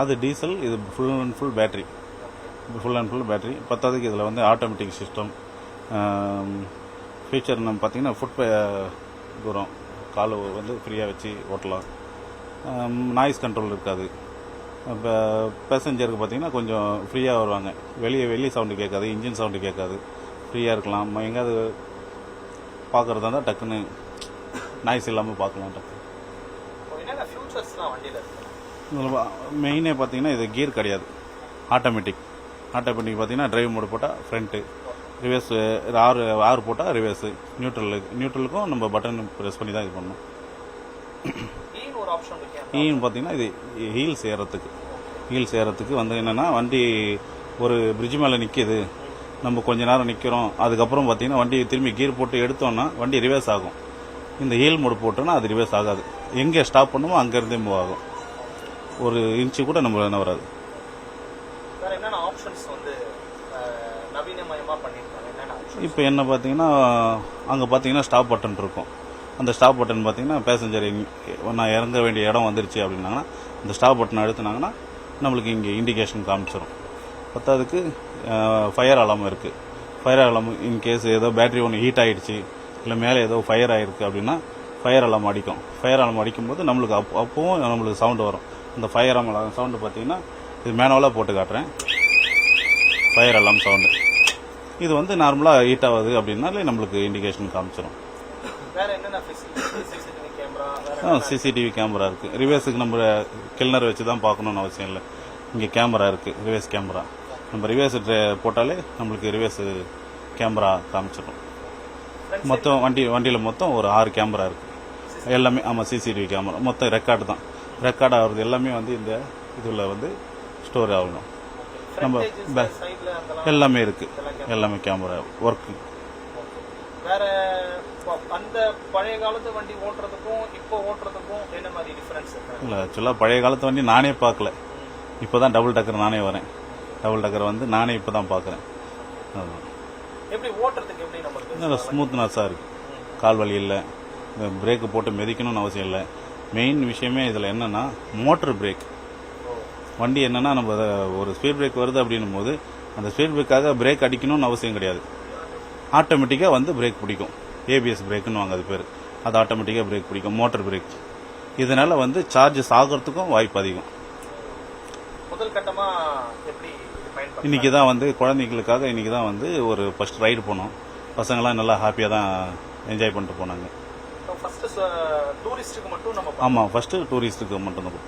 அது டீசல், இது full and full battery. பத்தாவதுக்கு இதில் வந்து ஆட்டோமேட்டிக் சிஸ்டம் ஃபீச்சர் நம்ம பார்த்தீங்கன்னா ஃபுட் தூரம் கால் வந்து ஃப்ரீயாக வச்சு ஓட்டலாம். நாய்ஸ் கண்ட்ரோல் இருக்காது. இப்போ பேசஞ்சருக்கு பார்த்தீங்கன்னா கொஞ்சம் ஃப்ரீயாக வருவாங்க. வெளியே சவுண்டு கேட்காது, இன்ஜின் சவுண்டு கேட்காது, ஃப்ரீயாக இருக்கலாம். எங்கேயாவது பார்க்குறதா இருந்தால் டக்குன்னு நாய்ஸ் இல்லாமல் பார்க்கலாம். டக்கு மெயினே பார்த்தீங்கன்னா இது கியர் கிடையாது, ஆட்டோமேட்டிக் பார்த்தீங்கன்னா டிரைவ் மோடு போட்டால் ஃப்ரண்ட்டு, ரிவர்ஸ் ஆறு போட்டால் ரிவர்ஸு, நியூட்ரலுக்கும் நம்ம பட்டன் ப்ரெஸ் பண்ணி தான் இது பண்ணணும். ஈன்னு பார்த்தீங்கன்னா இது ஹீல்ஸ் ஏறத்துக்கு வந்து என்னென்னா, வண்டி ஒரு பிரிட்ஜ் மேலே நிற்கிது, நம்ம கொஞ்ச நேரம் நிற்கிறோம், அதுக்கப்புறம் பார்த்தீங்கன்னா வண்டி திரும்பி கீர் போட்டு எடுத்தோம்னா வண்டி ரிவர்ஸ் ஆகும். இந்த ஹீல் மோடு போட்டோன்னா அது ரிவர்ஸ் ஆகாது. எங்கே ஸ்டாப் பண்ணுமோ அங்கேருந்தே மூவ் ஆகும். ஒரு இன்ச்சு கூட நம்ம என்ன வராது. இப்போ என்ன பார்த்தீங்கன்னா, அங்கே பார்த்தீங்கன்னா ஸ்டாப் பட்டன் இருக்கும். அந்த ஸ்டாப் பட்டன் பார்த்தீங்கன்னா பேசஞ்சர் நான் இறங்க வேண்டிய இடம் வந்துருச்சு அப்படின்னாங்கன்னா அந்த ஸ்டாப் பட்டன் அழுத்தினாங்கன்னா நம்மளுக்கு இங்கே இண்டிகேஷன் காமிச்சிடும். பத்தாவதுக்கு ஃபயர் அலார்ம் இருக்குது. ஃபயர் அலார்ம் இன்கேஸ் ஏதோ பேட்டரி ஒன்று ஹீட் ஆகிடுச்சு, இல்லை மேலே ஏதோ ஃபயர் ஆகிருக்கு அப்படின்னா ஃபயர் அலார்ம் அடிக்கும். ஃபயர் அலார்ம் அடிக்கும்போது நம்மளுக்கு அப்பவும் நம்மளுக்கு சவுண்டு வரும். இந்த ஃபயர் அலார்ம் சவுண்டு பார்த்தீங்கன்னா இது மேனுவலாக போட்டு காட்டுறேன். ஃபயர் அலார்ம் சவுண்டு இது வந்து நார்மலாக ஹீட் ஆகுது அப்படின்னாலே நம்மளுக்கு இண்டிகேஷன் காமிச்சிடும். சிசிடிவி கேமரா இருக்குது. ரிவர்ஸுக்கு நம்ம கிளனர் வச்சு தான் பார்க்கணுன்னு அவசியம் இல்லை. இங்கே கேமரா இருக்குது, ரிவர்ஸ் கேமரா. நம்ம ரிவர்ஸ் போட்டாலே நம்மளுக்கு ரிவர்ஸ் கேமரா காமிச்சிடும். மொத்தம் வண்டியில் மொத்தம் ஒரு 6 கேமரா இருக்குது. எல்லாமே ஆமாம், சிசிடிவி கேமரா. மொத்தம் ரெக்கார்ட் ஆகுறது எல்லாமே வந்து இந்த இதில் வந்து ஸ்டோர் ஆகணும். நம்ம எல்லாமே இருக்குது, எல்லாமே கேமரா ஒர்க்கு. அந்த பழைய காலத்து வண்டி ஓட்டுறதுக்கும் இப்போ ஓட்டுறதுக்கும் என்ன மாதிரி டிஃபரன்ஸ்? இல்லை, ஆக்சுவலாக பழைய காலத்து வண்டி நானே பார்க்கல. இப்போ தான் டபுள் டக்கர் நானே வரேன். டபுள் டக்கர் வந்து நானே இப்போ தான் பார்க்குறேன். எப்படி ஓட்டுறதுக்கு எப்படி நம்மளுக்கு ஸ்மூத்னஸாக இருக்குது. கால் வலி இல்லை, பிரேக்கு போட்டு மிதிக்கணும்னு அவசியம் இல்லை. மெயின் விஷயமே இதில் என்னென்னா மோட்டர் பிரேக். வண்டி என்னென்னா நம்ம ஒரு ஸ்பீட் பிரேக் வருது அப்படின்னும் போது அந்த ஸ்பீட் பிரேக்காக பிரேக் அடிக்கணும்னு அவசியம் கிடையாது. ஆட்டோமேட்டிக்காக வந்து பிரேக் பிடிக்கும். ஏபிஎஸ் பிரேக்குன்னு வாங்க அது பேர். அது ஆட்டோமேட்டிக்காக பிரேக் பிடிக்கும், மோட்டர் பிரேக். இதனால் வந்து சார்ஜஸ் ஆகிறதுக்கும் வாய்ப்பு அதிகம். முதல் கட்டமாக எப்படி இன்றைக்கி தான் வந்து குழந்தைங்களுக்காக இன்றைக்கி தான் வந்து ஒரு ஃபர்ஸ்ட் ரைடு போனோம். பசங்களாம் நல்லா ஹாப்பியாக தான் என்ஜாய் பண்ணிட்டு போனாங்க. ஆமாம், ஃபஸ்ட்டு டூரிஸ்ட்டுக்கு மட்டும் தான் கொடுத்துருக்கோம்.